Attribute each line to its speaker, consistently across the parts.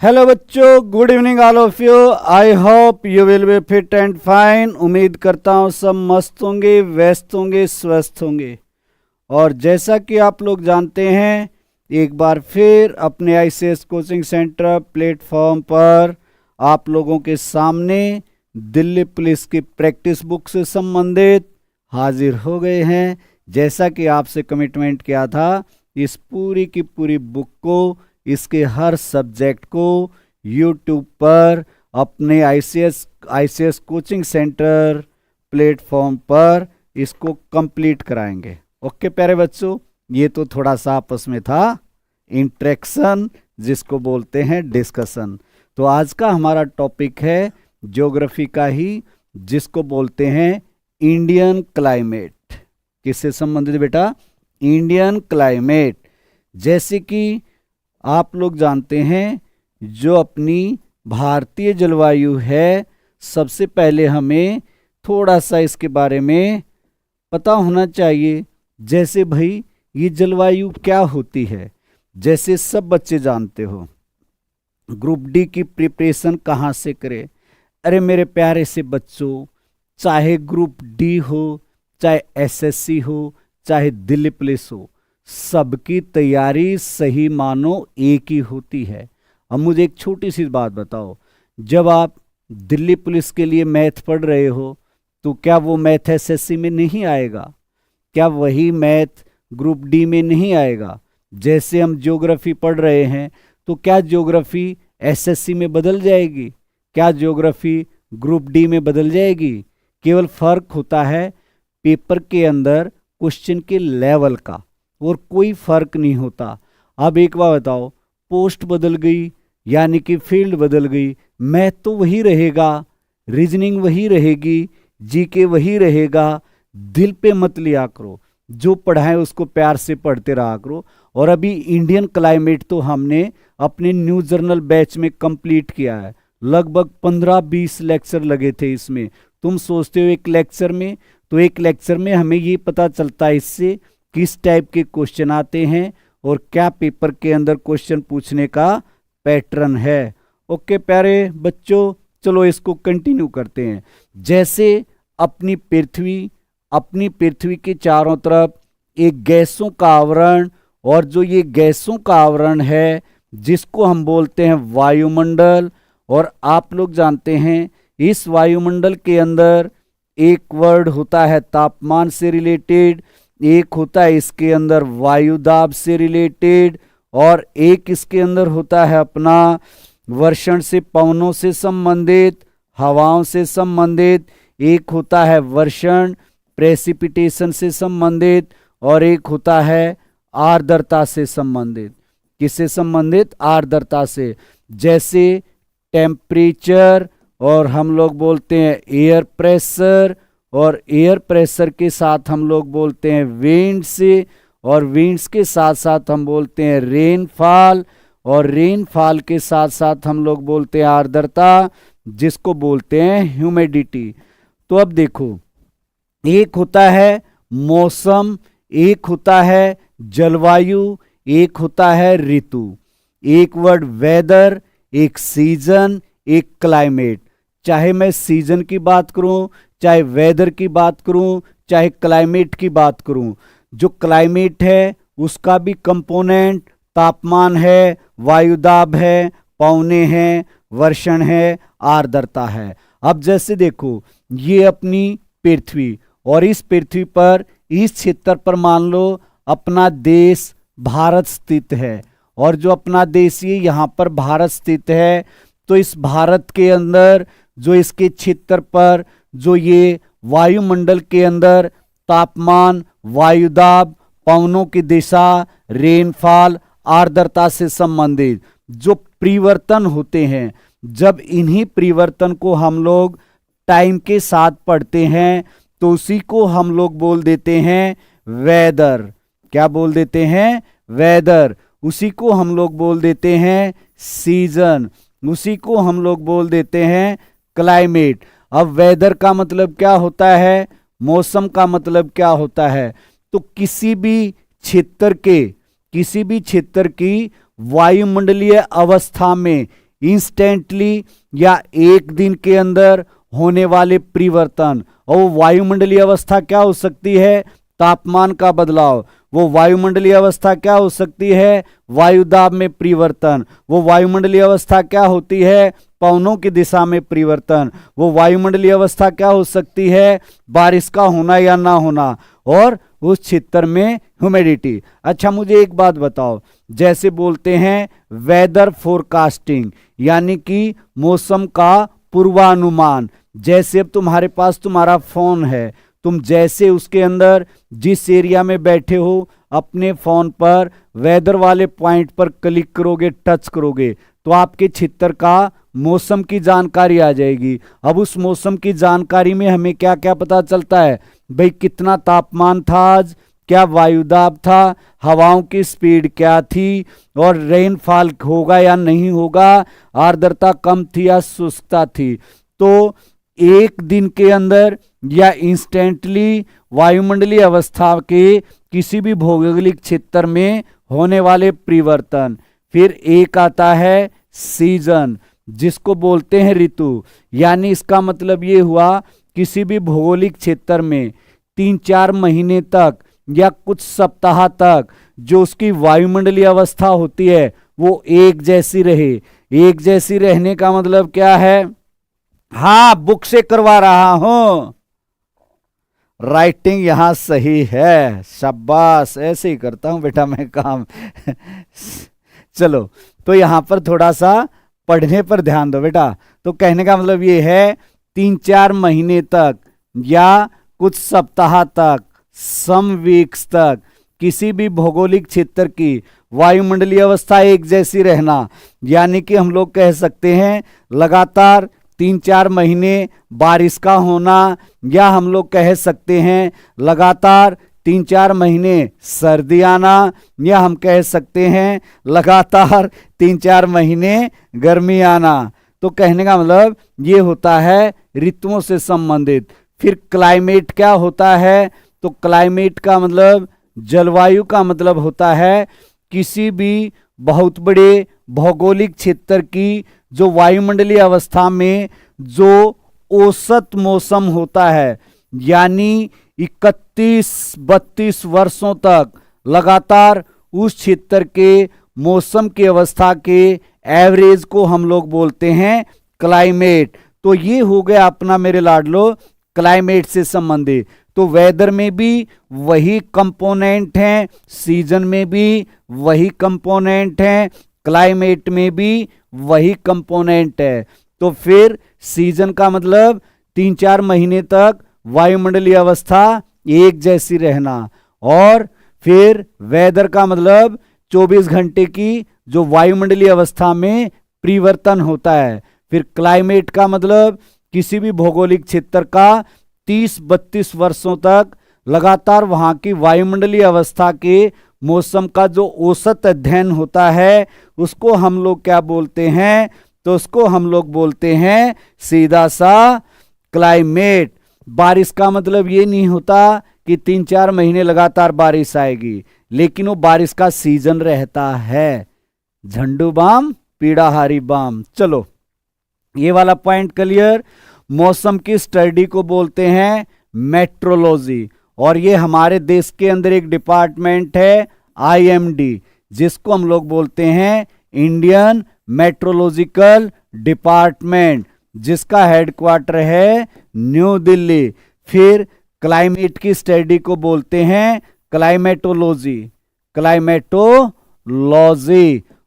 Speaker 1: Hello बच्चों, good evening all of you. I hope you will be fit and fine. उम्मीद करता हूँ सब मस्त होंगे, व्यस्त होंगे, स्वस्थ होंगे। और जैसा कि आप लोग जानते हैं, एक बार फिर अपने आईसीएस कोचिंग सेंटर प्लेटफॉर्म पर आप लोगों के सामने दिल्ली पुलिस की प्रैक्टिस बुक से संबंधित हाजिर हो गए हैं। जैसा कि आपसे कमिटमेंट किया था, इस पूरी की पूरी बुक को, इसके हर सब्जेक्ट को YouTube पर अपने आईसीएस कोचिंग सेंटर प्लेटफॉर्म पर इसको कंप्लीट कराएंगे। ओके प्यारे बच्चों, ये तो थोड़ा सा आपस में था इंटरेक्शन, जिसको बोलते हैं डिस्कशन। तो आज का हमारा टॉपिक है ज्योग्राफी का ही, जिसको बोलते हैं इंडियन क्लाइमेट। किससे संबंधित बेटा? Indian climate. जैसे कि आप लोग जानते हैं, जो अपनी भारतीय जलवायु है, सबसे पहले हमें थोड़ा सा इसके बारे में पता होना चाहिए। जैसे भाई, ये जलवायु क्या होती है? जैसे सब बच्चे जानते हो, ग्रुप डी की प्रिपरेशन कहाँ से करें? अरे मेरे प्यारे से बच्चों, चाहे ग्रुप डी हो, चाहे एसएससी हो, चाहे दिल्ली पुलिस हो, सबकी तैयारी सही मानो एक ही होती है। अब मुझे एक छोटी सी बात बताओ, जब आप दिल्ली पुलिस के लिए मैथ पढ़ रहे हो, तो क्या वो मैथ एसएससी में नहीं आएगा? क्या वही मैथ ग्रुप डी में नहीं आएगा? जैसे हम ज्योग्राफी पढ़ रहे हैं, तो क्या ज्योग्राफी एसएससी में बदल जाएगी? क्या ज्योग्राफी ग्रुप डी में बदल जाएगी? केवल फर्क होता है पेपर के अंदर क्वेश्चन के लेवल का, और कोई फर्क नहीं होता। अब एक बार बताओ, पोस्ट बदल गई यानी कि फील्ड बदल गई, मैथ तो वही रहेगा, रीजनिंग वही रहेगी, जीके वही रहेगा। दिल पे मत लिया करो, जो पढ़ाएं उसको प्यार से पढ़ते रहा करो। और अभी इंडियन क्लाइमेट तो हमने अपने न्यू जर्नल बैच में कंप्लीट किया है। लगभग 15-20 लेक्चर लगे थे इसमें। तुम सोचते हो एक लेक्चर में, तो एक लेक्चर में हमें ये पता चलता है इससे किस टाइप के क्वेश्चन आते हैं और क्या पेपर के अंदर क्वेश्चन पूछने का पैटर्न है। ओके प्यारे बच्चों, चलो इसको कंटिन्यू करते हैं। जैसे अपनी पृथ्वी के चारों तरफ एक गैसों का आवरण, और जो ये गैसों का आवरण है, जिसको हम बोलते हैं वायुमंडल। और आप लोग जानते हैं, इस वायुमंडल के अंदर एक वर्ड होता है तापमान से रिलेटेड, एक होता है इसके अंदर वायुदाब से रिलेटेड, और एक इसके अंदर होता है अपना वर्षण से, पवनों से संबंधित, हवाओं से संबंधित। एक होता है वर्षण, प्रेसिपिटेशन से संबंधित, और एक होता है आर्द्रता से संबंधित। किससे संबंधित? आर्द्रता से। जैसे टेम्परेचर, और हम लोग बोलते हैं एयर प्रेशर, और एयर प्रेशर के साथ हम लोग बोलते हैं विंड से, और विंड्स के साथ साथ हम बोलते हैं रेनफॉल, और रेनफॉल के साथ साथ हम लोग बोलते हैं आर्द्रता, जिसको बोलते हैं ह्यूमिडिटी। तो अब देखो, एक होता है मौसम, एक होता है जलवायु, एक होता है ऋतु। एक वर्ड वेदर, एक सीजन, एक क्लाइमेट। चाहे मैं सीजन की बात करूं, चाहे वेदर की बात करूं, चाहे क्लाइमेट की बात करूं, जो क्लाइमेट है उसका भी कंपोनेंट तापमान है, वायुदाब है, पवने हैं, वर्षण है, आर्द्रता है। अब जैसे देखो, ये अपनी पृथ्वी, और इस पृथ्वी पर, इस क्षेत्र पर मान लो अपना देश भारत स्थित है, और जो अपना देश ये यहाँ पर भारत स्थित है, तो इस भारत के अंदर जो इसके क्षेत्र पर जो ये वायुमंडल के अंदर तापमान, वायुदाब, पवनों की दिशा, रेनफॉल, आर्द्रता से संबंधित जो परिवर्तन होते हैं, जब इन्हीं परिवर्तन को हम लोग टाइम के साथ पढ़ते हैं, तो उसी को हम लोग बोल देते हैं वेदर। क्या बोल देते हैं? वेदर। उसी को हम लोग बोल देते हैं सीजन, उसी को हम लोग बोल देते हैं क्लाइमेट। अब वेदर का मतलब क्या होता है? मौसम का मतलब क्या होता है? तो किसी भी क्षेत्र की वायुमंडलीय अवस्था में इंस्टेंटली या एक दिन के अंदर होने वाले परिवर्तन। और वो वायुमंडलीय अवस्था क्या हो सकती है? तापमान का बदलाव। वो वायुमंडलीय अवस्था क्या हो सकती है? वायुदाब में परिवर्तन। वो वायुमंडलीय अवस्था क्या होती है? पवनों की दिशा में परिवर्तन। वो वायुमंडलीय अवस्था क्या हो सकती है? बारिश का होना या ना होना, और उस क्षेत्र में ह्यूमिडिटी। अच्छा मुझे एक बात बताओ, जैसे बोलते हैं वेदर फोरकास्टिंग, यानी कि मौसम का पूर्वानुमान। जैसे अब तुम्हारे पास तुम्हारा फोन है, तुम जैसे उसके अंदर जिस एरिया में बैठे हो अपने फोन पर वेदर वाले पॉइंट पर क्लिक करोगे, टच करोगे, तो आपके क्षेत्र का मौसम की जानकारी आ जाएगी। अब उस मौसम की जानकारी में हमें क्या क्या पता चलता है? भाई कितना तापमान था आज, क्या वायुदाब था, हवाओं की स्पीड क्या थी, और रेनफॉल होगा या नहीं होगा, आर्द्रता कम थी या शुष्कता थी। तो एक दिन के अंदर या इंस्टेंटली वायुमंडलीय अवस्था के किसी भी भौगोलिक क्षेत्र में होने वाले परिवर्तन। फिर एक आता है सीजन, जिसको बोलते हैं ऋतु। यानी इसका मतलब ये हुआ किसी भी भौगोलिक क्षेत्र में 3-4 महीने तक या कुछ सप्ताह तक जो उसकी वायुमंडलीय अवस्था होती है वो एक जैसी रहे। एक जैसी रहने का मतलब क्या है? हाँ, बुक से करवा रहा हूं, राइटिंग यहां सही है, शाबाश। ऐसे ही करता हूं बेटा मैं काम। चलो, तो यहां पर थोड़ा सा पढ़ने पर ध्यान दो बेटा। तो कहने का मतलब ये है 3-4 महीने तक या कुछ सप्ताह तक, सम वीक्स तक किसी भी भौगोलिक क्षेत्र की वायुमंडलीय अवस्था एक जैसी रहना। यानी कि हम लोग कह सकते हैं लगातार 3-4 महीने बारिश का होना, या हम लोग कह सकते हैं लगातार 3-4 महीने सर्दी आना, या हम कह सकते हैं लगातार 3-4 महीने गर्मी आना। तो कहने का मतलब ये होता है ऋतुओं से संबंधित। फिर क्लाइमेट क्या होता है? तो क्लाइमेट का मतलब, जलवायु का मतलब होता है किसी भी बहुत बड़े भौगोलिक क्षेत्र की जो वायुमंडलीय अवस्था में जो औसत मौसम होता है, यानी 31-32 वर्षों तक लगातार उस क्षेत्र के मौसम की अवस्था के एवरेज को हम लोग बोलते हैं क्लाइमेट। तो ये हो गया अपना मेरे लाडलो क्लाइमेट से संबंधित। तो वेदर में भी वही कंपोनेंट हैं, सीजन में भी वही कंपोनेंट हैं, क्लाइमेट में भी वही कंपोनेंट है। तो फिर सीजन का मतलब 3-4 महीने तक वायुमंडलीय अवस्था एक जैसी रहना, और फिर वेदर का मतलब 24 घंटे की जो वायुमंडलीय अवस्था में परिवर्तन होता है। फिर क्लाइमेट का मतलब किसी भी भौगोलिक क्षेत्र का 30-32 वर्षों तक लगातार वहां की वायुमंडलीय अवस्था के मौसम का जो औसत अध्ययन होता है उसको हम लोग क्या बोलते हैं? तो उसको हम लोग बोलते हैं सीधा सा क्लाइमेट। बारिश का मतलब ये नहीं होता कि 3-4 महीने लगातार बारिश आएगी, लेकिन वो बारिश का सीजन रहता है। झंडू बाम पीड़ाहारी बाम। चलो, ये वाला पॉइंट क्लियर। मौसम की स्टडी को बोलते हैं मेट्रोलॉजी, और ये हमारे देश के अंदर एक डिपार्टमेंट है IMD, जिसको हम लोग बोलते हैं इंडियन मेट्रोलॉजिकल डिपार्टमेंट, जिसका हेडक्वार्टर है न्यू दिल्ली। फिर क्लाइमेट की स्टडी को बोलते हैं क्लाइमेटोलॉजी, क्लाइमेटोलॉजी।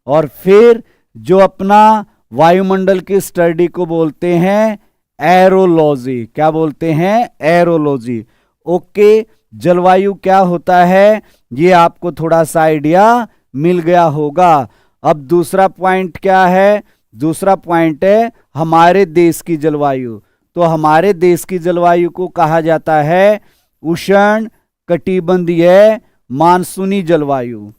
Speaker 1: और फिर जो अपना वायुमंडल की स्टडी को बोलते हैं एरोलॉजी। क्या बोलते हैं? एरोलॉजी। ओके, जलवायु क्या होता है ये आपको थोड़ा सा आइडिया मिल गया होगा। अब दूसरा पॉइंट क्या है? दूसरा पॉइंट है हमारे देश की जलवायु। तो हमारे देश की जलवायु को कहा जाता है उष्ण कटिबंधीय मानसूनी जलवायु।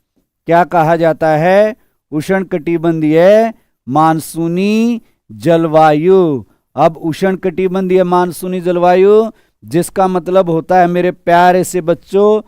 Speaker 1: क्या कहा जाता है? उष्ण कटिबंधीय मानसूनी जलवायु। अब उष्ण कटिबंधीय मानसूनी जलवायु जिसका मतलब होता है मेरे प्यारे से बच्चों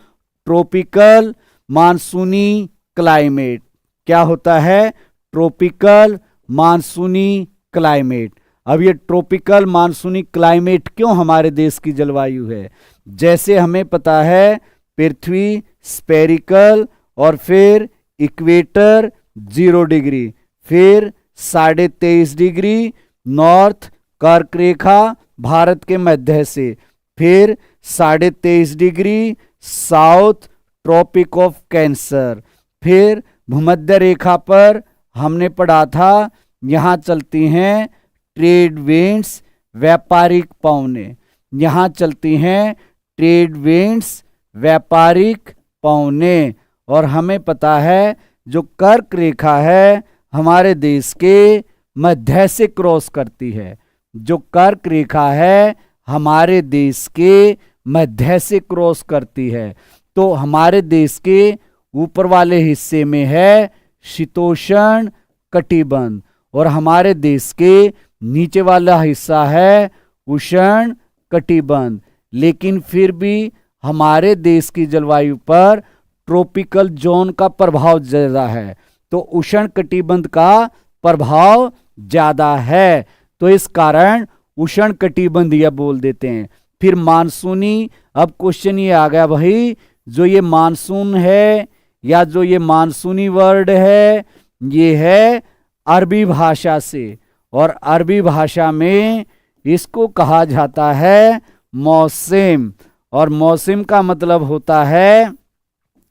Speaker 1: ट्रॉपिकल मानसूनी क्लाइमेट। क्या होता है? ट्रॉपिकल मानसूनी क्लाइमेट। अब ये ट्रॉपिकल मानसूनी क्लाइमेट क्यों हमारे देश की जलवायु है? जैसे हमें पता है पृथ्वी स्पेरिकल, और फिर इक्वेटर 0 डिग्री, फिर 23.5 डिग्री नॉर्थ कर्क रेखा भारत के मध्य से, फिर 23.5 degree south Tropic of Cancer, फिर भूमध्य रेखा पर हमने पढ़ा था यहां चलती हैं ट्रेड विंड्स, व्यापारिक पवने, यहां चलती हैं ट्रेड विंड्स, व्यापारिक पवने। और हमें पता है जो कर्क रेखा है हमारे देश के मध्य से क्रॉस करती है, जो कर्क रेखा है हमारे देश के मध्य से क्रॉस करती है। तो हमारे देश के ऊपर वाले हिस्से में है शीतोष्ण कटिबंध, और हमारे देश के नीचे वाला हिस्सा है उष्ण कटिबंध। लेकिन फिर भी हमारे देश की जलवायु पर ट्रॉपिकल जोन का प्रभाव ज्यादा है, तो उष्ण कटिबंध का प्रभाव ज्यादा है, तो इस कारण उष्ण कटिबंधीय बोल देते हैं। फिर मानसूनी, अब क्वेश्चन ये आ गया भाई, जो ये मानसून है या जो ये मानसूनी वर्ड है ये है अरबी भाषा से, और अरबी भाषा में इसको कहा जाता है मौसम, और मौसम का मतलब होता है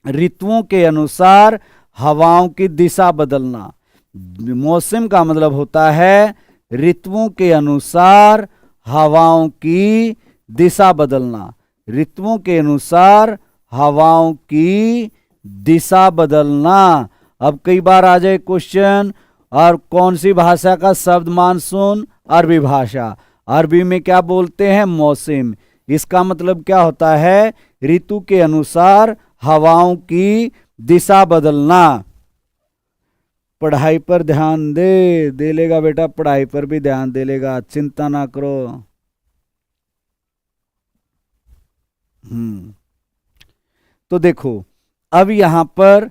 Speaker 1: ऋतुओं के अनुसार हवाओं की दिशा बदलना। मौसम का मतलब होता है ऋतुओं के अनुसार हवाओं की दिशा बदलना, ऋतुओं के अनुसार हवाओं की दिशा बदलना। अब कई बार आ जाए क्वेश्चन, और कौन सी भाषा का शब्द मानसून? अरबी भाषा। अरबी में क्या बोलते हैं? मौसम। इसका मतलब क्या होता है? ऋतु के अनुसार हवाओं की दिशा बदलना। पढ़ाई पर ध्यान दे लेगा बेटा, पढ़ाई पर भी ध्यान दे लेगा, चिंता ना करो। तो देखो अब यहां पर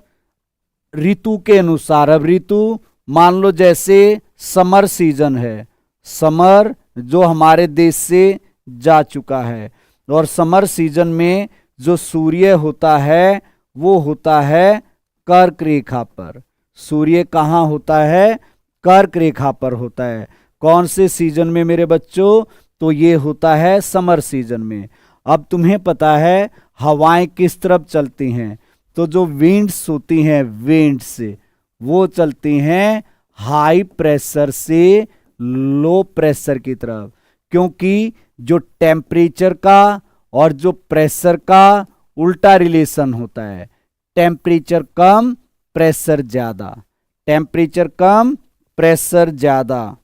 Speaker 1: ऋतु के अनुसार, अब ऋतु मान लो जैसे समर सीजन है, समर जो हमारे देश से जा चुका है, और समर सीजन में जो सूर्य होता है वो होता है कर्क रेखा पर। सूर्य कहाँ होता है? कर्क रेखा पर होता है। कौन से सीजन में मेरे बच्चों? तो ये होता है समर सीजन में। अब तुम्हें पता है हवाएं किस तरफ चलती हैं? तो जो विंड्स होती हैं, विंड्स वो चलती हैं हाई प्रेशर से लो प्रेशर की तरफ, क्योंकि जो टेम्परेचर का और जो प्रेशर का उल्टा रिलेशन होता है। टेम्परेचर कम प्रेशर ज्यादा, टेम्परेचर कम प्रेशर ज्यादा।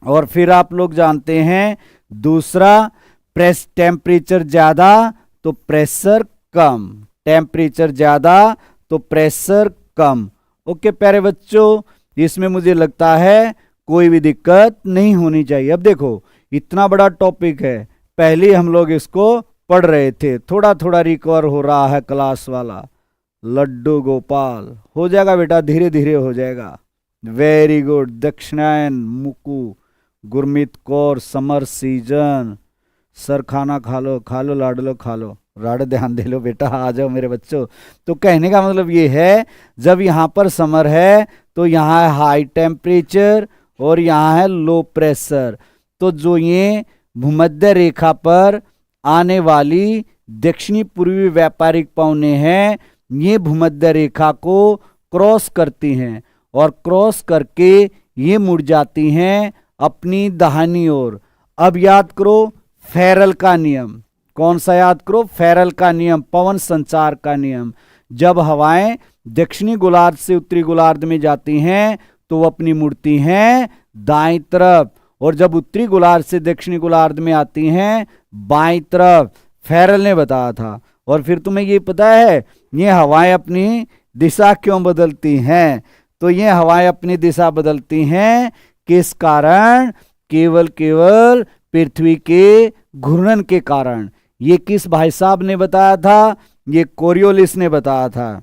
Speaker 1: और फिर आप लोग जानते हैं दूसरा, टेम्परेचर ज्यादा तो प्रेशर कम, टेम्परेचर ज्यादा तो प्रेशर कम। ओके प्यारे बच्चों, इसमें मुझे लगता है कोई भी दिक्कत नहीं होनी चाहिए। अब देखो इतना बड़ा टॉपिक है, पहले हम लोग इसको पढ़ रहे थे, थोड़ा थोड़ा रिकवर हो रहा है क्लास वाला। लड्डू गोपाल हो जाएगा बेटा, धीरे धीरे हो जाएगा। Very good. दक्षिणायन मुकू, Gurmeet Kaur, summer season, sir खाना खा लो लाडलो खा लो, राड ध्यान दे लो बेटा, आ जाओ मेरे बच्चों। तो कहने का मतलब ये है जब यहाँ पर समर है तो यहाँ है हाई टेम्परेचर और यहाँ है लो प्रेशर। तो जो ये भूमध्य रेखा पर आने वाली दक्षिणी पूर्वी व्यापारिक पवनें हैं, ये भूमध्य रेखा को क्रॉस करती हैं और क्रॉस करके ये मुड़ जाती हैं अपनी दाहिनी ओर। अब याद करो फेरल का नियम। कौन सा याद करो? फेरल का नियम, पवन संचार का नियम। जब हवाएं दक्षिणी गोलार्ध से उत्तरी गोलार्ध में जाती हैं तो वो अपनी मुड़ती हैं दाईं तरफ, और जब उत्तरी गोलार्ध से दक्षिणी गोलार्ध में आती हैं बाईं तरफ। फेरल ने बताया था। और फिर तुम्हें ये पता है ये हवाएं अपनी दिशा क्यों बदलती हैं? तो ये हवाएं अपनी दिशा बदलती हैं किस कारण? केवल पृथ्वी के घूर्णन के कारण। ये किस भाई साहब ने बताया था? ये कोरियोलिस ने बताया था।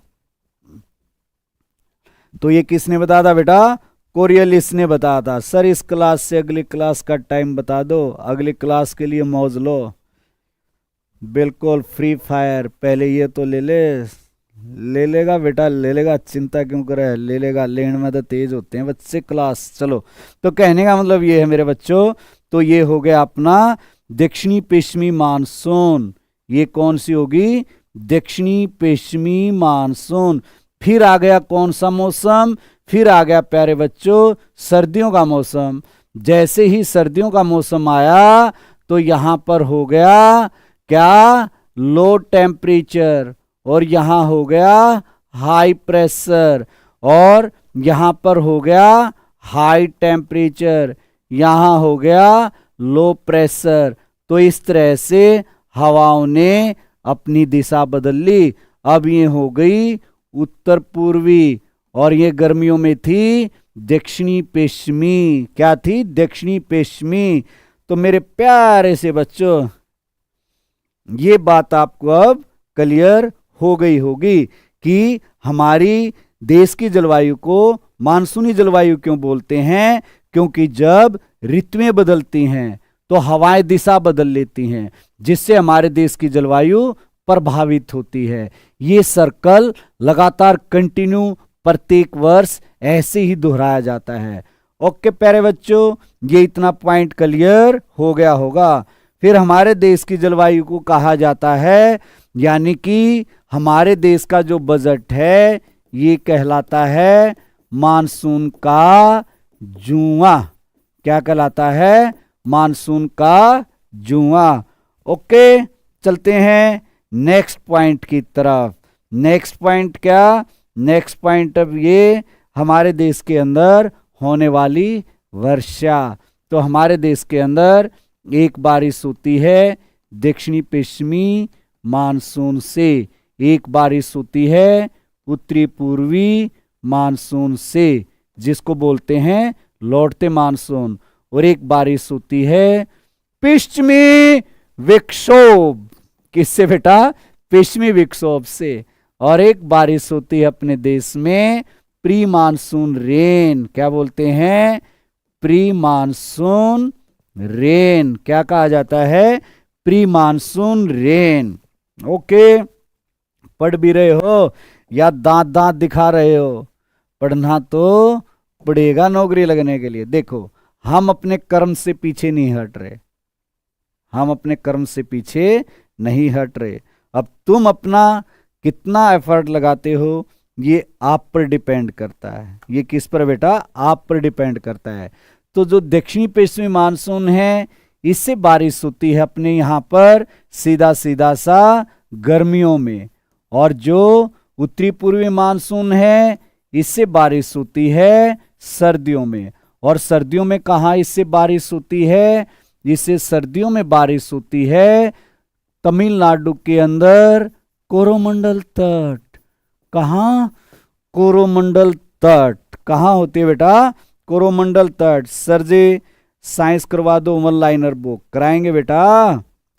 Speaker 1: तो ये किसने बताया था बेटा? कोरियलिस ने बताया था, सर इस क्लास से अगली क्लास का टाइम बता दो, अगली क्लास के लिए मौज लो। बिल्कुल फ्री फायर, पहले ये तो ले लेगा बेटा, ले लेगा, चिंता क्यों करे, ले लेगा, लेने में तो तेज होते हैं बच्चे क्लास। चलो, तो कहने का मतलब ये है मेरे बच्चों, तो ये हो गया अपना दक्षिणी पश्चिमी मानसून। ये कौन सी होगी, दक्षिणी पश्चिमी मानसून। फिर आ गया कौन सा मौसम, फिर आ गया प्यारे बच्चों सर्दियों का मौसम। जैसे ही सर्दियों का मौसम आया तो यहां पर हो गया क्या, लो टेम्परेचर, और यहां हो गया हाई प्रेशर, और यहां पर हो गया हाई टेम्परेचर, यहां हो गया लो प्रेशर। तो इस तरह से हवाओं ने अपनी दिशा बदल ली। अब ये हो गई उत्तर पूर्वी, और ये गर्मियों में थी दक्षिणी पश्चिमी। क्या थी, दक्षिणी पश्चिमी। तो मेरे प्यारे से बच्चों, ये बात आपको अब क्लियर हो गई होगी कि हमारी देश की जलवायु को मानसूनी जलवायु क्यों बोलते हैं, क्योंकि जब ऋतुएं बदलती हैं तो हवाएं दिशा बदल लेती हैं, जिससे हमारे देश की जलवायु प्रभावित होती है। ये सर्कल लगातार कंटिन्यू प्रत्येक वर्ष ऐसे ही दोहराया जाता है। ओके प्यारे बच्चों, ये इतना पॉइंट क्लियर हो गया होगा। फिर हमारे देश की जलवायु को कहा जाता है, यानी कि हमारे देश का जो बजट है ये कहलाता है मानसून का जुआ। क्या कहलाता है, मानसून का जुआ। ओके, चलते हैं नेक्स्ट पॉइंट की तरफ। नेक्स्ट पॉइंट क्या, नेक्स्ट पॉइंट अब ये हमारे देश के अंदर होने वाली वर्षा। तो हमारे देश के अंदर एक बारिश होती है दक्षिणी पश्चिमी मानसून से, एक बारिश होती है उत्तरी पूर्वी मानसून से, जिसको बोलते हैं लौटते मानसून, और एक बारिश होती है पश्चिमी विक्षोभ। किससे बेटा, पश्चिमी विक्षोभ से। और एक बारिश होती है अपने देश में प्री मानसून रेन। क्या बोलते हैं, प्री मानसून रेन। क्या कहा जाता है, प्री मानसून रेन। ओके, पढ़ भी रहे हो या दांत दांत दिखा रहे हो, पढ़ना तो पड़ेगा नौकरी लगने के लिए। देखो, हम अपने कर्म से पीछे नहीं हट रहे, हम अपने कर्म से पीछे नहीं हट रहे। अब तुम अपना कितना एफर्ट लगाते हो ये आप पर डिपेंड करता है। ये किस पर बेटा, आप पर डिपेंड करता है। तो जो दक्षिणी पश्चिमी मानसून है इससे बारिश होती है अपने यहाँ पर सीधा सीधा सा गर्मियों में, और जो उत्तरी पूर्वी मानसून है इससे बारिश होती है सर्दियों में। और सर्दियों में कहाँ इससे बारिश होती है, इससे सर्दियों में बारिश होती है तमिलनाडु के अंदर कोरोमंडल तट। कहाँ, कोरोमंडल तट। कहाँ होती है बेटा, कोरोमंडल तट। सर जी साइंस करवा दो, वन लाइनर बुक कराएंगे बेटा,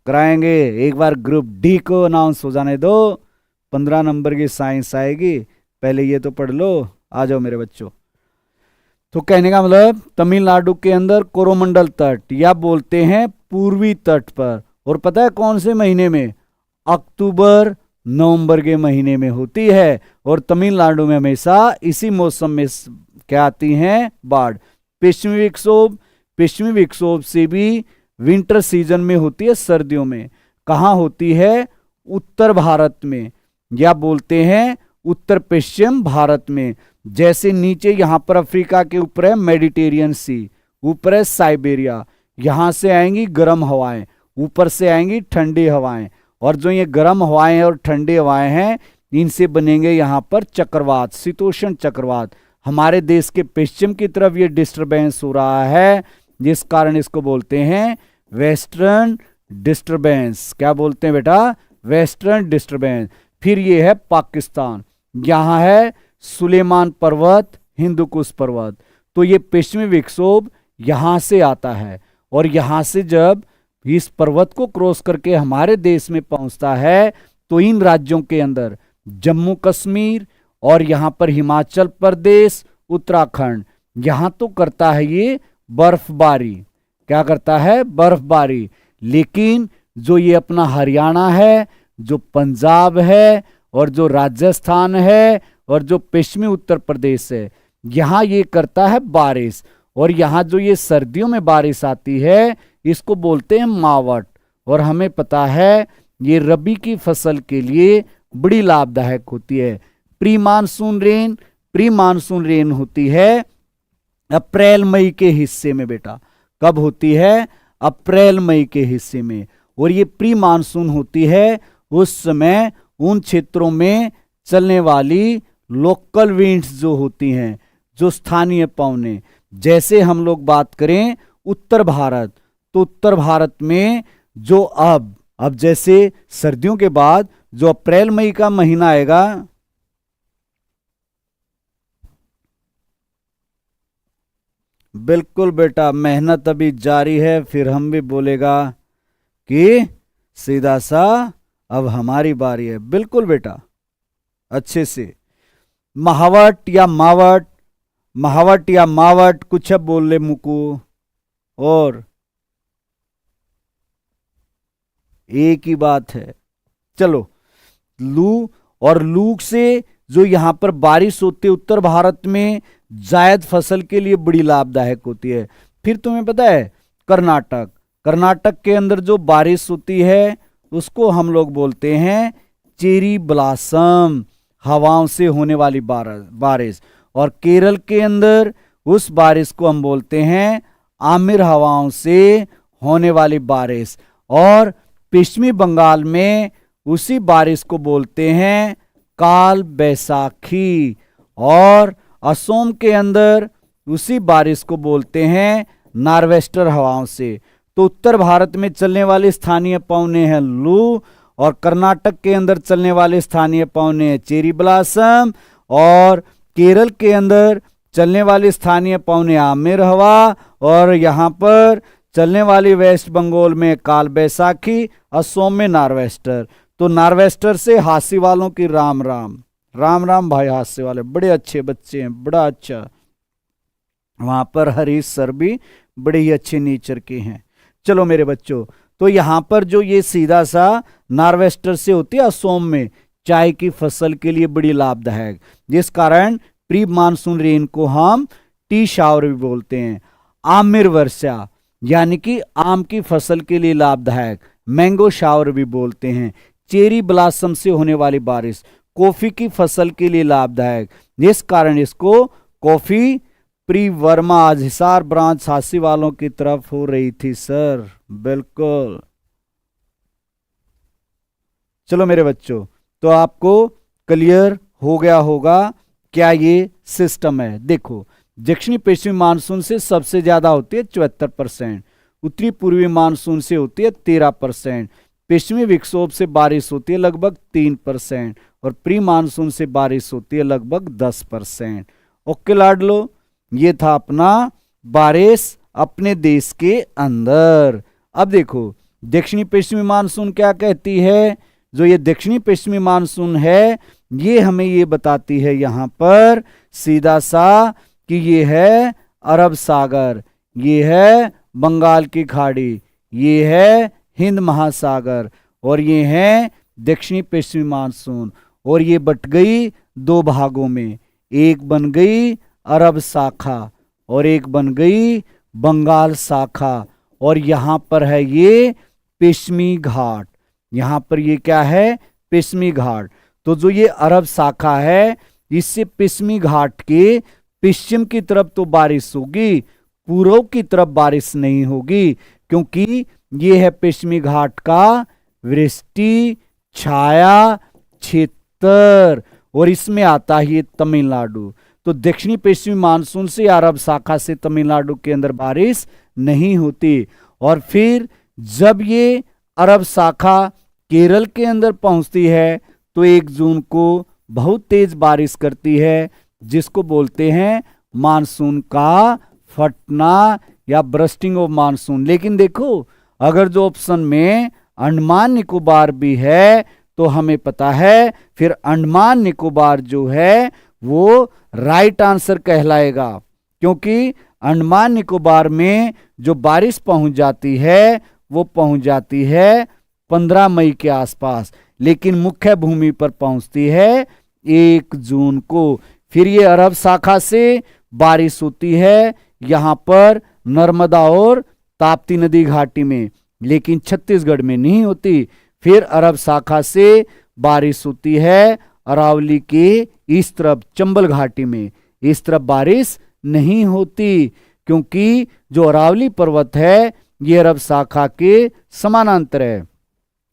Speaker 1: कराएंगे। एक बार ग्रुप डी को अनाउंस हो जाने दो, 15 नंबर की साइंस आएगी। पहले ये तो पढ़ लो, आ जाओ मेरे बच्चों। तो कहने का मतलब तमिलनाडु के अंदर कोरोमंडल तट, या बोलते हैं पूर्वी तट पर। और पता है कौन से महीने में, अक्टूबर नवंबर के महीने में होती है। और तमिलनाडु में हमेशा इसी मौसम में क्या आती हैं, बाढ़। पश्चिमी विक्षोभ, पश्चिमी विक्षोभ से भी विंटर सीजन में होती है सर्दियों में। कहाँ होती है, उत्तर भारत में, या बोलते हैं उत्तर पश्चिम भारत में। जैसे नीचे यहां पर अफ्रीका के ऊपर है मेडिटेरियन सी, ऊपर है साइबेरिया, यहां से आएंगी गर्म हवाएं, ऊपर से आएंगी ठंडी हवाएं। और जो ये गर्म हवाएं हैं और ठंडी हवाएं हैं इनसे बनेंगे यहां पर चक्रवात, शीतोष्ण चक्रवात। हमारे देश के पश्चिम की तरफ ये डिस्टरबेंस हो रहा है, जिस कारण इसको बोलते हैं वेस्टर्न डिस्टरबेंस। क्या बोलते हैं बेटा, वेस्टर्न डिस्टरबेंस। फिर ये है पाकिस्तान, यहां है सुलेमान पर्वत, हिंदुकुश पर्वत। तो ये पश्चिमी विक्षोभ यहां से आता है, और यहां से जब इस पर्वत को क्रॉस करके हमारे देश में पहुंचता है तो इन राज्यों के अंदर जम्मू कश्मीर और यहां पर हिमाचल प्रदेश, उत्तराखंड, यहां तो करता है ये बर्फबारी। क्या करता है? बर्फबारी। लेकिन जो ये अपना हरियाणा है, जो पंजाब है, और जो राजस्थान है, और जो पश्चिमी उत्तर प्रदेश है, यहां ये करता है बारिश। और यहां जो ये सर्दियों में बारिश आती है, इसको बोलते हैं मावट। और हमें पता है ये रबी की फसल के लिए बड़ी लाभदायक होती है। Pre monsoon rain, pre monsoon rain होती है अप्रैल मई के हिस्से में बेटा। कब होती है? अप्रैल मई के हिस्से में। और ये प्री मानसून होती है उस समय उन क्षेत्रों में चलने वाली लोकल विंड्स जो होती हैं, जो स्थानीय पवनें। जैसे हम लोग बात करें उत्तर भारत, तो उत्तर भारत में जो अब जैसे सर्दियों के बाद जो अप्रैल मई का महीना आएगा, बिल्कुल बेटा, मेहनत अभी जारी है। फिर हम भी बोलेगा कि सीधा सा अब हमारी बारी है। बिल्कुल बेटा, अच्छे से। महावट या मावट, महावट या मावट, कुछ अब बोल ले मुकू। और एक ही बात है। चलो, लू, और लू से जो यहां पर बारिश होती है उत्तर भारत में, जायद फसल के लिए बड़ी लाभदायक होती है। फिर तुम्हें पता है कर्नाटक, कर्नाटक के अंदर जो बारिश होती है उसको हम लोग बोलते हैं चेरी ब्लॉसम, हवाओं से होने वाली बारिश। और केरल के अंदर उस बारिश को हम बोलते हैं आमिर हवाओं से होने वाली बारिश। और पश्चिमी बंगाल में उसी बारिश को बोलते हैं काल बैसाखी। और असम के अंदर उसी बारिश को बोलते हैं नॉर्वेस्टर हवाओं से। तो उत्तर भारत में चलने वाले स्थानीय पवने हैं लू, और कर्नाटक के अंदर चलने वाले स्थानीय पवने हैं चेरी ब्लॉसम, और केरल के अंदर चलने वाली स्थानीय पवने आमिर हवा, और यहाँ पर चलने वाली वेस्ट बंगाल में काल बैसाखी, असम में नॉर्वेस्टर। तो नॉर्वेस्टर से हास्य वालों की राम राम, राम राम भाई। हास्य वाले बड़े अच्छे बच्चे हैं, बड़ा अच्छा। वहां पर हरीश सर भी बड़े ही अच्छे नेचर के हैं। चलो मेरे बच्चों, तो यहां पर जो ये सीधा सा नॉर्वेस्टर से होती है असम में, चाय की फसल के लिए बड़ी लाभदायक, जिस कारण प्री मानसून रेन को हम टी शावर भी बोलते हैं। आमिर वर्षा यानी कि आम की फसल के लिए लाभदायक, मैंगो शावर भी बोलते हैं। चेरी ब्लॉसम से होने वाली बारिश कॉफी की फसल के लिए लाभदायक, जिस कारण इसको कॉफी प्री वर्मा आज हिसार ब्रांच झांसी वालों की तरफ हो रही थी सर। बिल्कुल। चलो मेरे बच्चों, तो आपको क्लियर हो गया होगा क्या ये सिस्टम है। देखो, दक्षिणी पश्चिमी मानसून से सबसे ज्यादा होती है 74%, उत्तरी पूर्वी मानसून से होती है 13%, पश्चिमी विक्षोभ से बारिश होती है लगभग 3%, और प्री मानसून से बारिश होती है लगभग 10%। ओके लाडलो, ये था अपना बारिश अपने देश के अंदर। अब देखो दक्षिणी पश्चिमी मानसून क्या कहती है। जो ये दक्षिणी पश्चिमी मानसून है ये हमें ये बताती है यहाँ पर सीधा सा कि ये है अरब सागर, ये है बंगाल की खाड़ी, ये है हिंद महासागर, और ये है दक्षिणी पश्चिमी मानसून। और ये बट गई दो भागों में, एक बन गई अरब शाखा और एक बन गई बंगाल शाखा। और यहाँ पर है ये पश्चिमी घाट, यहाँ पर ये क्या है पश्चिमी घाट। तो जो ये अरब शाखा है इससे पश्चिमी घाट के पश्चिम की तरफ तो बारिश होगी, पूर्व की तरफ बारिश नहीं होगी, क्योंकि ये है पश्चिमी घाट का वृष्टि छाया क्षेत्र, और इसमें आता है ये तमिलनाडु। तो दक्षिणी पश्चिमी मानसून से अरब शाखा से तमिलनाडु के अंदर बारिश नहीं होती। और फिर जब ये अरब शाखा केरल के अंदर पहुंचती है तो 1 जून को बहुत तेज बारिश करती है, जिसको बोलते हैं मानसून का फटना या ब्रस्टिंग ऑफ मानसून। लेकिन देखो, अगर जो ऑप्शन में अंडमान निकोबार भी है तो हमें पता है फिर अंडमान निकोबार जो है वो राइट आंसर कहलाएगा। क्योंकि अंडमान निकोबार में जो बारिश पहुंच जाती है वो पहुंच जाती है 15 मई के आसपास, लेकिन मुख्य भूमि पर पहुंचती है 1 जून को। फिर ये अरब शाखा से बारिश होती है यहां पर नर्मदा और ताप्ती नदी घाटी में, लेकिन छत्तीसगढ़ में नहीं होती। फिर अरब शाखा से बारिश होती है अरावली के इस तरफ चंबल घाटी में, इस तरफ बारिश नहीं होती, क्योंकि जो अरावली पर्वत है ये अरब शाखा के समानांतर है।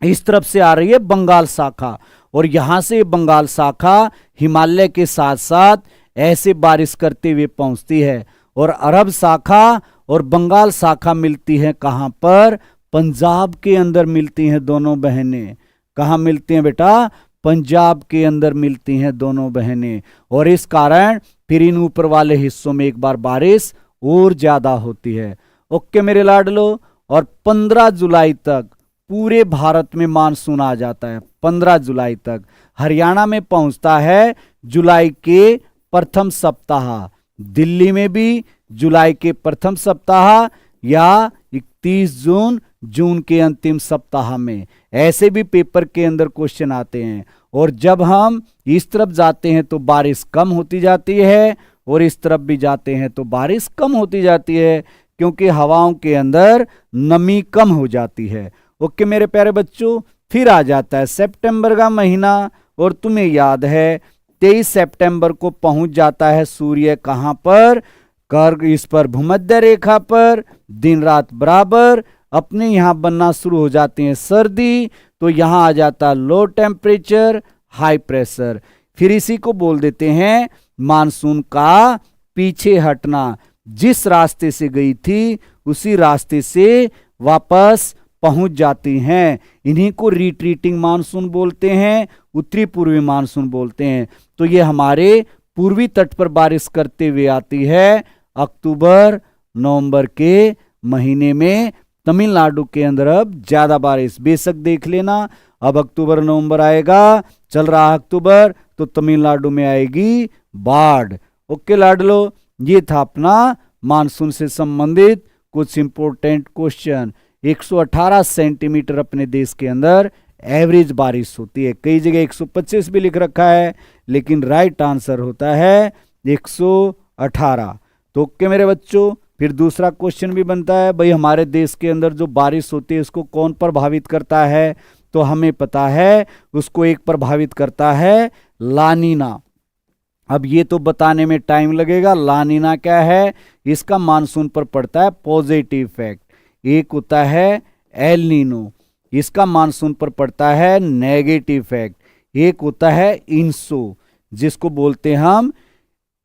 Speaker 1: इस तरफ से आ रही है बंगाल शाखा, और यहां से बंगाल शाखा हिमालय के साथ साथ ऐसे बारिश करते हुए पहुंचती है। और अरब शाखा और बंगाल शाखा मिलती है कहां पर? पंजाब के अंदर मिलती हैं दोनों बहनें। कहां मिलती हैं बेटा? पंजाब के अंदर मिलती हैं दोनों बहनें, और इस कारण फिर इन ऊपर वाले हिस्सों में एक बार बारिश और ज्यादा होती है। ओके मेरे लाडलो, और 15 जुलाई तक पूरे भारत में मानसून आ जाता है। 15 जुलाई तक हरियाणा में पहुंचता है जुलाई के प्रथम सप्ताह, दिल्ली में भी जुलाई के प्रथम सप्ताह या 31 जून के अंतिम सप्ताह में। ऐसे भी पेपर के अंदर क्वेश्चन आते हैं। और जब हम इस तरफ जाते हैं तो बारिश कम होती जाती है, और इस तरफ भी जाते हैं तो बारिश कम होती जाती है, क्योंकि हवाओं के अंदर नमी कम हो जाती है। ओके मेरे प्यारे बच्चों, फिर आ जाता है सितंबर का महीना, और तुम्हें याद है 23 सितंबर को पहुंच जाता है सूर्य कहां पर? कर्क इस पर भूमध्य रेखा पर, दिन रात बराबर। अपने यहां बनना शुरू हो जाती है सर्दी, तो यहां आ जाता लो टेम्परेचर हाई प्रेशर। फिर इसी को बोल देते हैं मानसून का पीछे हटना। जिस रास्ते से गई थी उसी रास्ते से वापस पहुंच जाती हैं। इन्हीं को रिट्रीटिंग मानसून बोलते हैं, उत्तरी पूर्वी मानसून बोलते हैं। तो ये हमारे पूर्वी तट पर बारिश करते हुए आती है अक्टूबर नवंबर के महीने में। तमिलनाडु के अंदर अब ज्यादा बारिश बेशक देख लेना, अब अक्टूबर नवंबर आएगा, चल रहा अक्टूबर, तो तमिलनाडु में आएगी बाढ़। ओके लाडलो, ये था अपना मानसून से संबंधित कुछ इंपोर्टेंट क्वेश्चन। 118 सेंटीमीटर अपने देश के अंदर एवरेज बारिश होती है। कई जगह 125 भी लिख रखा है, लेकिन राइट आंसर होता है 118। तो ओके मेरे बच्चों, फिर दूसरा क्वेश्चन भी बनता है, भाई हमारे देश के अंदर जो बारिश होती है उसको कौन प्रभावित करता है? तो हमें पता है उसको एक प्रभावित करता है लानीना। अब ये तो बताने में टाइम लगेगा। लानीना क्या है? इसका मानसून पर पड़ता है पॉजिटिव इफेक्ट। एक होता है एल नीनो, इसका मानसून पर पड़ता है नेगेटिव इफेक्ट। एक होता है इंसो, जिसको बोलते हैं हम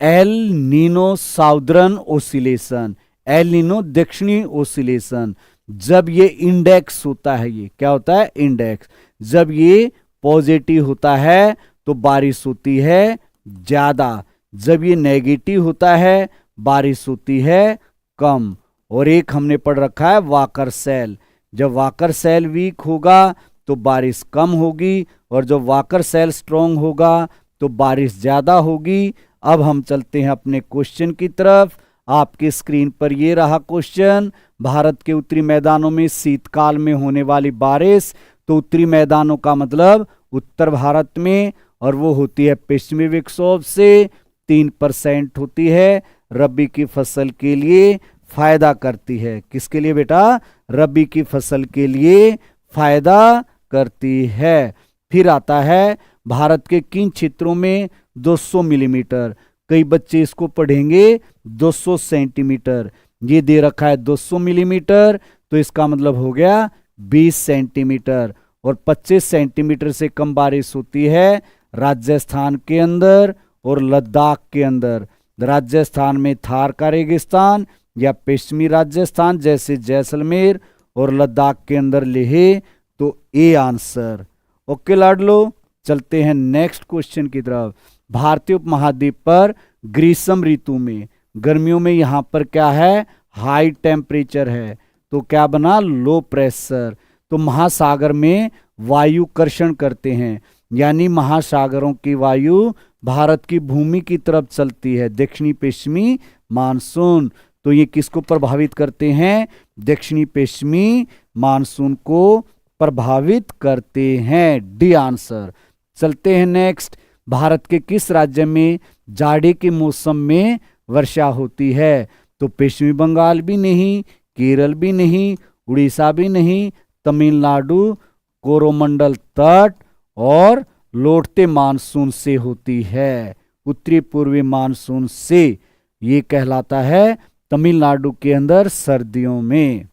Speaker 1: El Nino southern oscillation, El Nino दक्षिणी ओसिलेशन। जब ये इंडेक्स होता है, ये क्या होता है? इंडेक्स। जब ये पॉजिटिव होता है तो बारिश होती है ज्यादा, जब ये नेगेटिव होता है बारिश होती है कम। और एक हमने पढ़ रखा है वाकर सेल, जब वाकर सेल वीक होगा तो बारिश कम होगी, और जब वाकर सेल स्ट्रोंग होगा तो बारिश ज्यादा होगी। अब हम चलते हैं अपने क्वेश्चन की तरफ। आपके स्क्रीन पर ये रहा क्वेश्चन, भारत के उत्तरी मैदानों में शीतकाल में होने वाली बारिश। तो उत्तरी मैदानों का मतलब उत्तर भारत में, और वो होती है पश्चिमी विक्षोभ से 3% होती है। रबी की फसल के लिए फायदा करती है। किसके लिए बेटा? रबी की फसल के लिए फायदा करती है। फिर आता है भारत के किन क्षेत्रों में 200 मिलीमीटर। कई बच्चे इसको पढ़ेंगे 200 सेंटीमीटर, ये दे रखा है 200 मिलीमीटर, तो इसका मतलब हो गया 20 सेंटीमीटर। और 25 सेंटीमीटर से कम बारिश होती है राजस्थान के अंदर और लद्दाख के अंदर। राजस्थान में थार का रेगिस्तान या पश्चिमी राजस्थान जैसे जैसलमेर, और लद्दाख के अंदर लेह। तो ए आंसर। ओके लाडलो, चलते हैं नेक्स्ट क्वेश्चन की तरफ। भारतीय उपमहाद्वीप पर ग्रीष्म ऋतु में, गर्मियों में यहां पर क्या है? हाई टेम्परेचर है, तो क्या बना? Low pressure. तो महासागर में वायु कर्षण करते हैं, यानी महासागरों की वायु भारत की भूमि की तरफ चलती है, दक्षिणी पश्चिमी मानसून। तो ये किसको प्रभावित करते हैं? दक्षिणी पश्चिमी मानसून को प्रभावित करते हैं। D answer. चलते हैं नेक्स्ट। भारत के किस राज्य में जाड़े के मौसम में वर्षा होती है? तो पश्चिमी बंगाल भी नहीं, केरल भी नहीं, उड़ीसा भी नहीं, तमिलनाडु, कोरोमंडल तट और लौटते मानसून से होती है। उत्तरी पूर्वी मानसून से ये कहलाता है तमिलनाडु के अंदर सर्दियों में।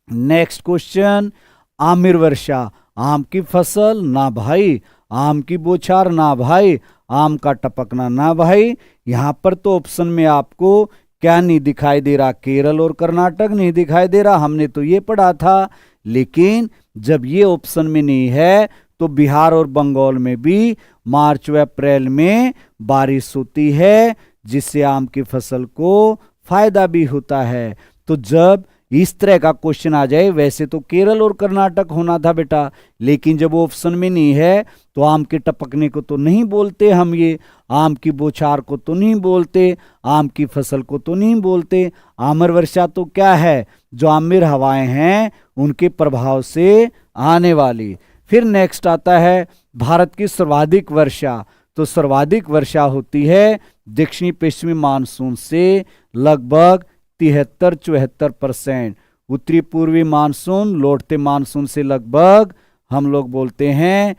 Speaker 1: Next question. आमिर वर्षा, आम की फसल ना भाई, आम की बौछार ना भाई, आम का टपकना ना भाई। यहां पर तो ऑप्शन में आपको क्या नहीं दिखाई दे रहा? केरल और कर्नाटक नहीं दिखाई दे रहा, हमने तो ये पढ़ा था। लेकिन जब ये ऑप्शन में नहीं है तो बिहार और बंगाल में भी मार्च व अप्रैल में बारिश होती है, जिससे आम की फसल को फायदा भी होता है। तो जब इस तरह का क्वेश्चन आ जाए, वैसे तो केरल और कर्नाटक होना था बेटा, लेकिन जब ऑप्शन में नहीं है तो आम के टपकने को तो नहीं बोलते हम, ये आम की बौछार को तो नहीं बोलते, आम की फसल को तो नहीं बोलते। आमिर वर्षा तो क्या है? जो आमिर हवाएं हैं उनके प्रभाव से आने वाली। फिर नेक्स्ट आता है भारत की सर्वाधिक वर्षा। तो सर्वाधिक वर्षा होती है दक्षिणी पश्चिमी मानसून से लगभग 73-74%। उत्तरी पूर्वी मानसून लौटते मानसून से लगभग हम लोग बोलते हैं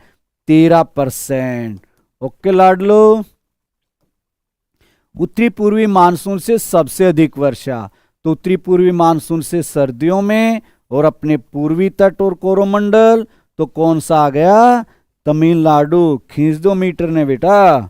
Speaker 1: 13%। ओके लाडलो। उत्तरी पूर्वी मानसून से सबसे अधिक वर्षा, तो उत्तरी पूर्वी मानसून से सर्दियों में, और अपने पूर्वी तट और कोरोमंडल, तो कौन सा आ गया? तमिलनाडु। खींच दो मीटर ने बेटा।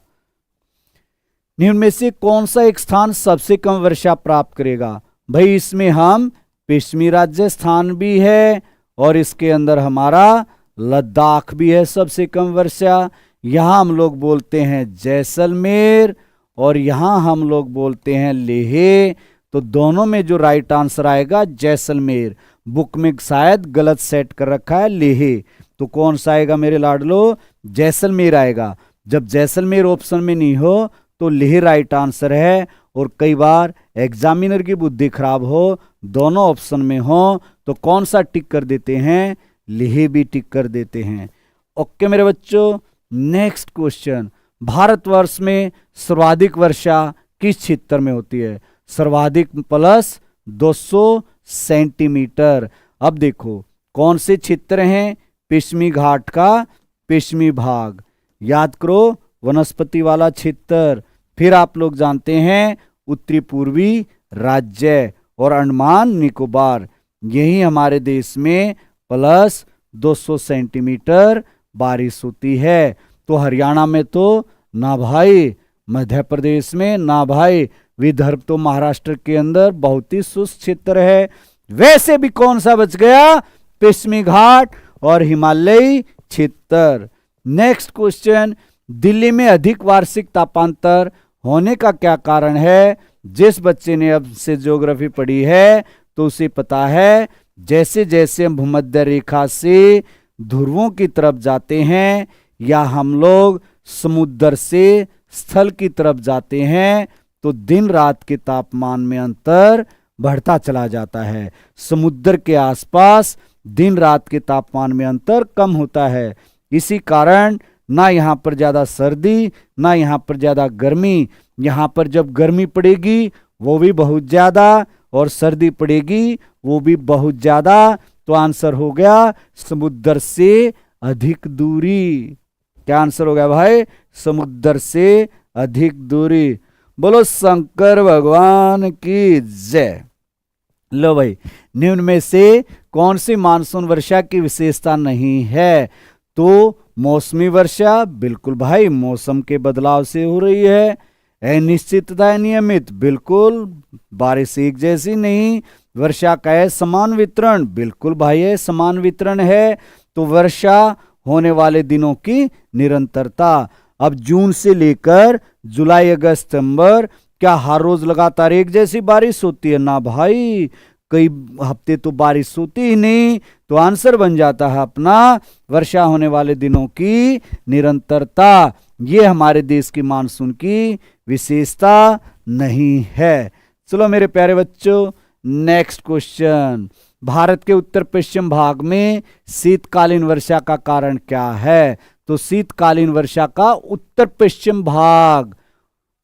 Speaker 1: निम्न में से कौन सा एक स्थान सबसे कम वर्षा प्राप्त करेगा? भाई इसमें हम पश्चिमी राजस्थान भी है और इसके अंदर हमारा लद्दाख भी है सबसे कम वर्षा। यहां हम लोग बोलते हैं जैसलमेर और यहां हम लोग बोलते हैं लेह। तो दोनों में जो राइट आंसर आएगा जैसलमेर। बुक में शायद गलत सेट कर रखा है लेह, तो कौन सा आएगा मेरे लाडलो? जैसलमेर आएगा। जब जैसलमेर ऑप्शन में नहीं हो तो लेह राइट आंसर है। और कई बार एग्जामिनर की बुद्धि खराब हो, दोनों ऑप्शन में हो, तो कौन सा टिक कर देते हैं? लेह भी टिक कर देते हैं। ओके मेरे बच्चों। Next question. भारतवर्ष में सर्वाधिक वर्षा किस क्षेत्र में होती है? सर्वाधिक प्लस 200 सेंटीमीटर। अब देखो कौन से क्षेत्र हैं? पश्चिमी घाट का पश्चिमी भाग, याद करो, वनस्पति वाला क्षेत्र। फिर आप लोग जानते हैं उत्तरी पूर्वी राज्य और अंडमान निकोबार, यही हमारे देश में प्लस 200 सेंटीमीटर बारिश होती है। तो हरियाणा में तो ना भाई, मध्य प्रदेश में ना भाई, विदर्भ तो महाराष्ट्र के अंदर बहुत ही शुष्क क्षेत्र है। वैसे भी कौन सा बच गया? पश्चिमी घाट और हिमालयी क्षेत्र। Next question. दिल्ली में अधिक वार्षिक तापांतर होने का क्या कारण है? जिस बच्चे ने अब से ज्योग्राफी पढ़ी है तो उसे पता है, जैसे जैसे हम भूमध्य रेखा से ध्रुवों की तरफ जाते हैं या हम लोग समुद्र से स्थल की तरफ जाते हैं तो दिन रात के तापमान में अंतर बढ़ता चला जाता है। समुद्र के आसपास दिन रात के तापमान में अंतर कम होता है। इसी कारण ना यहाँ पर ज्यादा सर्दी ना यहाँ पर ज्यादा गर्मी। यहाँ पर जब गर्मी पड़ेगी वो भी बहुत ज्यादा और सर्दी पड़ेगी वो भी बहुत ज्यादा। तो आंसर हो गया समुद्र से अधिक दूरी। क्या आंसर हो गया भाई? समुद्र से अधिक दूरी। बोलो शंकर भगवान की जय। लो भाई, निम्न में से कौन सी मानसून वर्षा की विशेषता नहीं है? तो मौसमी वर्षा, बिल्कुल भाई, मौसम के बदलाव से हो रही है। अनिश्चितता, नियमित, बिल्कुल, बारिश एक जैसी नहीं। वर्षा का है समान वितरण, बिल्कुल भाई है, समान वितरण है। तो वर्षा होने वाले दिनों की निरंतरता। अब जून से लेकर जुलाई अगस्त सितंबर क्या हर रोज लगातार एक जैसी बारिश होती है? ना भाई, कई हफ्ते तो बारिश होती ही नहीं। तो आंसर बन जाता है अपना वर्षा होने वाले दिनों की निरंतरता। ये हमारे देश की मानसून की विशेषता नहीं है। चलो मेरे प्यारे बच्चों, नेक्स्ट क्वेश्चन। भारत के उत्तर पश्चिम भाग में शीतकालीन वर्षा का कारण क्या है? तो शीतकालीन वर्षा का उत्तर पश्चिम भाग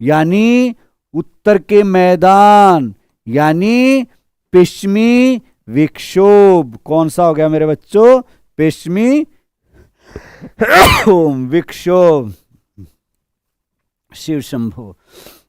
Speaker 1: यानी उत्तर के मैदान यानी पश्चिमी विक्षोभ। कौन सा हो गया मेरे बच्चों? पश्चिमी विक्षोभ। शिव शंभो।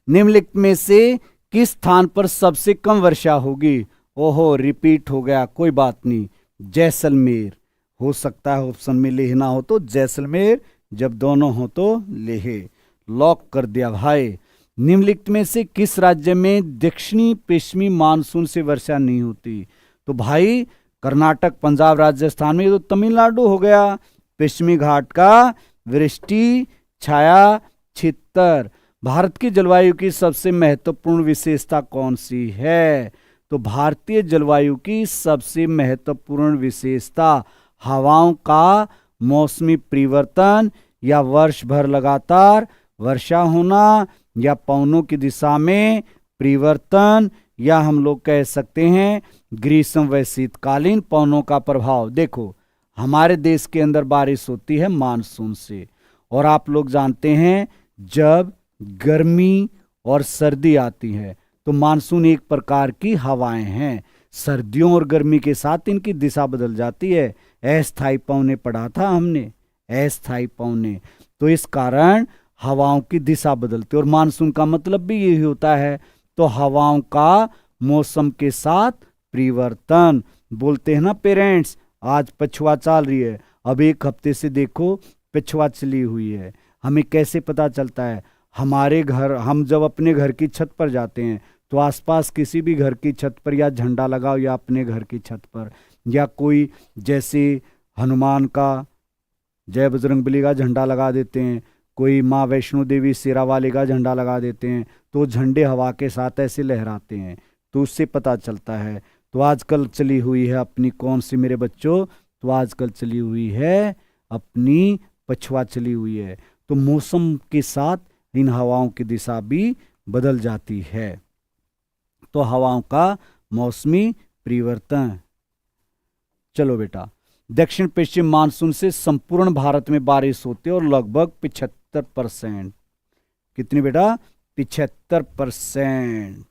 Speaker 1: निम्नलिखित में से किस स्थान पर सबसे कम वर्षा होगी? ओहो, रिपीट हो गया, कोई बात नहीं। जैसलमेर हो सकता है ऑप्शन में लेह ना हो तो जैसलमेर, जब दोनों हो तो लेह। लॉक कर दिया भाई। निम्नलिखित में से किस राज्य में दक्षिणी पश्चिमी मानसून से वर्षा नहीं होती? तो भाई कर्नाटक, पंजाब, राजस्थान में, तो तमिलनाडु हो गया। पश्चिमी घाट का वृष्टि छाया क्षेत्र। भारत की जलवायु की सबसे महत्वपूर्ण विशेषता कौन सी है? तो भारतीय जलवायु की सबसे महत्वपूर्ण विशेषता हवाओं का मौसमी परिवर्तन या वर्ष भर लगातार वर्षा होना या पवनों की दिशा में परिवर्तन, या हम लोग कह सकते हैं ग्रीष्म व शीतकालीन पवनों का प्रभाव। देखो, हमारे देश के अंदर बारिश होती है मानसून से, और आप लोग जानते हैं जब गर्मी और सर्दी आती है तो मानसून एक प्रकार की हवाएं हैं। सर्दियों और गर्मी के साथ इनकी दिशा बदल जाती है। अस्थायी पवने पढ़ा था हमने, अस्थायी पवने। तो इस कारण हवाओं की दिशा बदलती है, और मानसून का मतलब भी यही होता है। तो हवाओं का मौसम के साथ परिवर्तन। बोलते हैं ना पेरेंट्स, आज पछुआ चल रही है, अब एक हफ्ते से देखो पछुआ चली हुई है। हमें कैसे पता चलता है? हमारे घर, हम जब अपने घर की छत पर जाते हैं तो आसपास किसी भी घर की छत पर या झंडा लगाओ, या अपने घर की छत पर, या कोई जैसे हनुमान का, जय बजरंगबली का झंडा लगा देते हैं, कोई माँ वैष्णो देवी शेरा वाले का झंडा लगा देते हैं, तो झंडे हवा के साथ ऐसे लहराते हैं, तो उससे पता चलता है। तो आजकल चली हुई है अपनी कौन सी मेरे बच्चों? तो आजकल चली हुई है अपनी पछुआ चली हुई है। तो मौसम के साथ इन हवाओं की दिशा भी बदल जाती है। तो हवाओं का मौसमी परिवर्तन। चलो बेटा, दक्षिण पश्चिम मानसून से संपूर्ण भारत में बारिश होती है और लगभग 75%। कितनी बेटा? 75%।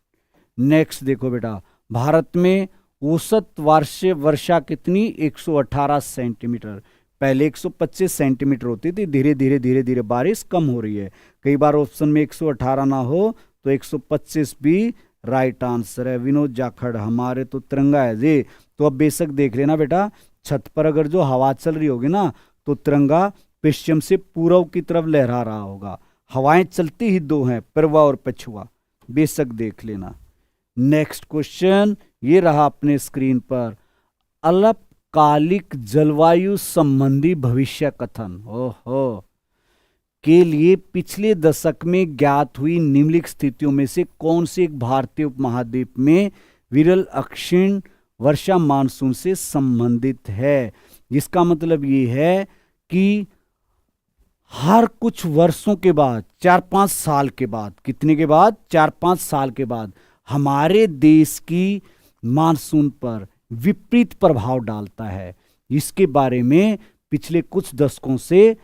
Speaker 1: नेक्स्ट देखो बेटा, भारत में औसत वार्षिक वर्षा कितनी? 118 सेंटीमीटर। पहले 125 सेंटीमीटर होती थी, धीरे धीरे धीरे धीरे बारिश कम हो रही है। कई बार ऑप्शन में 118 ना हो तो 125 भी राइट आंसर है। विनोद जाखड़, हमारे तो तिरंगा है जी। तो अब बेशक देख लेना बेटा, छत पर अगर जो हवा चल रही होगी ना तो तिरंगा पश्चिम से पूर्व की तरफ लहरा रहा होगा। हवाएं चलती ही दो हैं, पूर्वा और पछुआ, बेशक देख लेना। नेक्स्ट क्वेश्चन ये रहा अपने स्क्रीन पर, अल्पकालिक जलवायु संबंधी भविष्य कथन ओहो के लिए पिछले दशक में ज्ञात हुई निम्नलिखित स्थितियों में से कौन से एक भारतीय उपमहाद्वीप में विरल अक्षीण वर्षा मानसून से संबंधित है? इसका मतलब ये है कि हर कुछ वर्षों के बाद, 4-5 साल के बाद, कितने के बाद? 4-5 साल के बाद हमारे देश की मानसून पर विपरीत प्रभाव डालता है। इसके बारे में पिछले कुछ दशकों से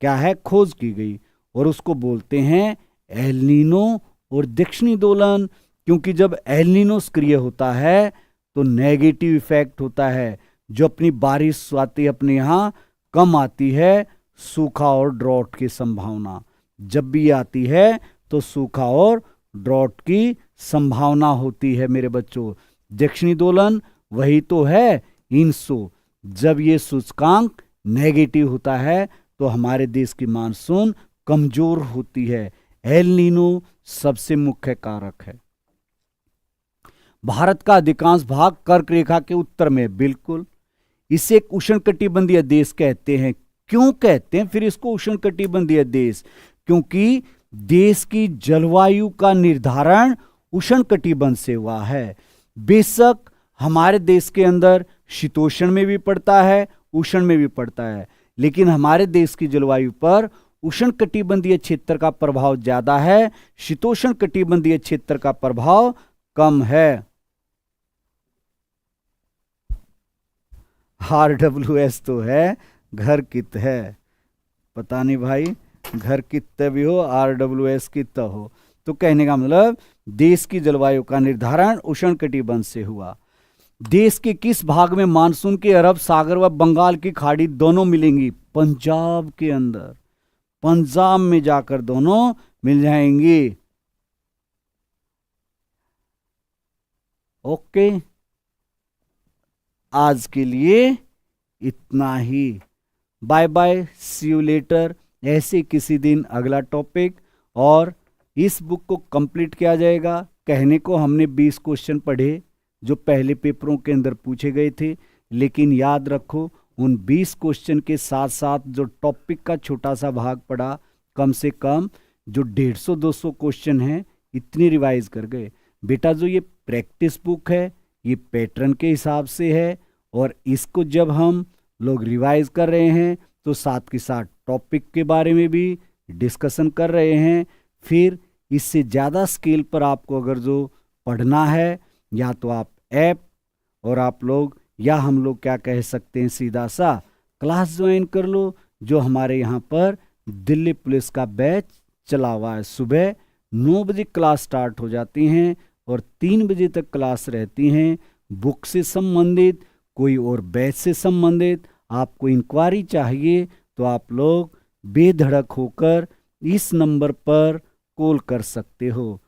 Speaker 1: क्या है, खोज की गई, और उसको बोलते हैं एल नीनो और दक्षिणी दोलन। क्योंकि जब एल नीनो सक्रिय होता है तो नेगेटिव इफेक्ट होता है, जो अपनी बारिश आती है अपने यहाँ कम आती है, सूखा और ड्रॉट की संभावना जब भी आती है तो सूखा और ड्रॉट की संभावना होती है मेरे बच्चों। दक्षिणी दोलन वही तो है इनसो, जब ये सूचकांक नेगेटिव होता है तो हमारे देश की मानसून कमजोर होती है। एल नीनो सबसे मुख्य कारक है। भारत का अधिकांश भाग कर्क रेखा के उत्तर में, बिल्कुल इसे एक उष्णकटिबंधीय देश कहते हैं। क्यों कहते हैं फिर इसको उष्णकटिबंधीय देश? क्योंकि देश की जलवायु का निर्धारण उष्णकटिबंध से हुआ है। बेशक हमारे देश के अंदर शीतोष्ण में भी पड़ता है, उष्ण में भी पड़ता है, लेकिन हमारे देश की जलवायु पर उष्णकटिबंधीय क्षेत्र का प्रभाव ज्यादा है, शीतोष्ण कटिबंधीय क्षेत्र का प्रभाव कम है। RWS तो है, घर कित है, पता नहीं भाई घर कितने भी हो RWS कितना हो। तो कहने का मतलब देश की जलवायु का निर्धारण उष्णकटिबंध से हुआ। देश के किस भाग में मानसून के अरब सागर व बंगाल की खाड़ी दोनों मिलेंगी? पंजाब के अंदर, पंजाब में जाकर दोनों मिल जाएंगी। ओके, आज के लिए इतना ही। Bye bye, see you later. ऐसे किसी दिन अगला टॉपिक, और इस बुक को कंप्लीट किया जाएगा। कहने को हमने 20 क्वेश्चन पढ़े जो पहले पेपरों के अंदर पूछे गए थे, लेकिन याद रखो उन 20 क्वेश्चन के साथ साथ जो टॉपिक का छोटा सा भाग पड़ा, कम से कम जो 150-200 क्वेश्चन हैं, इतनी रिवाइज कर गए। बेटा जो ये प्रैक्टिस बुक है ये पैटर्न के हिसाब से है, और इसको जब हम लोग रिवाइज कर रहे हैं तो साथ के साथ टॉपिक के बारे में भी डिस्कशन कर रहे हैं। फिर इससे ज़्यादा स्केल पर आपको अगर जो पढ़ना है, या तो आप ऐप, और आप लोग या हम लोग क्या कह सकते हैं, सीधा सा क्लास ज्वाइन कर लो, जो हमारे यहाँ पर दिल्ली पुलिस का बैच चला हुआ है। सुबह 9 बजे क्लास स्टार्ट हो जाती हैं और 3 बजे तक क्लास रहती हैं। बुक से संबंधित, कोई और बैच से संबंधित आपको इंक्वायरी चाहिए तो आप लोग बेधड़क होकर इस नंबर पर कॉल कर सकते हो।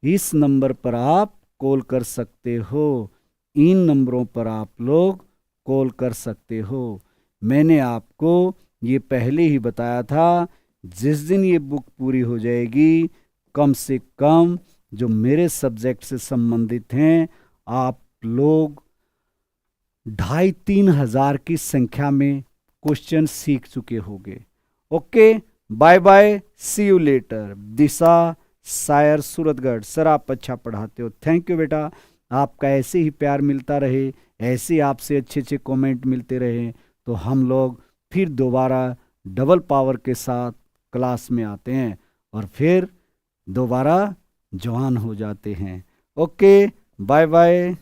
Speaker 1: इस नंबर पर आप कॉल कर सकते हो, इन नंबरों पर आप लोग कॉल कर सकते हो। मैंने आपको ये पहले ही बताया था, जिस दिन ये बुक पूरी हो जाएगी, कम से कम जो मेरे सब्जेक्ट से संबंधित हैं, आप लोग 2,500-3 हजार की संख्या में क्वेश्चन सीख चुके होंगे। Okay, bye bye, see you later. Disha, Sayar, Suratgarh. Sir आप अच्छा पढ़ाते हो, थैंक यू बेटा। आपका ऐसे ही प्यार मिलता रहे, ऐसे आपसे अच्छे अच्छे कमेंट मिलते रहे, तो हम लोग फिर दोबारा डबल पावर के साथ क्लास में आते हैं और फिर दोबारा जवान हो जाते हैं। Okay, bye bye.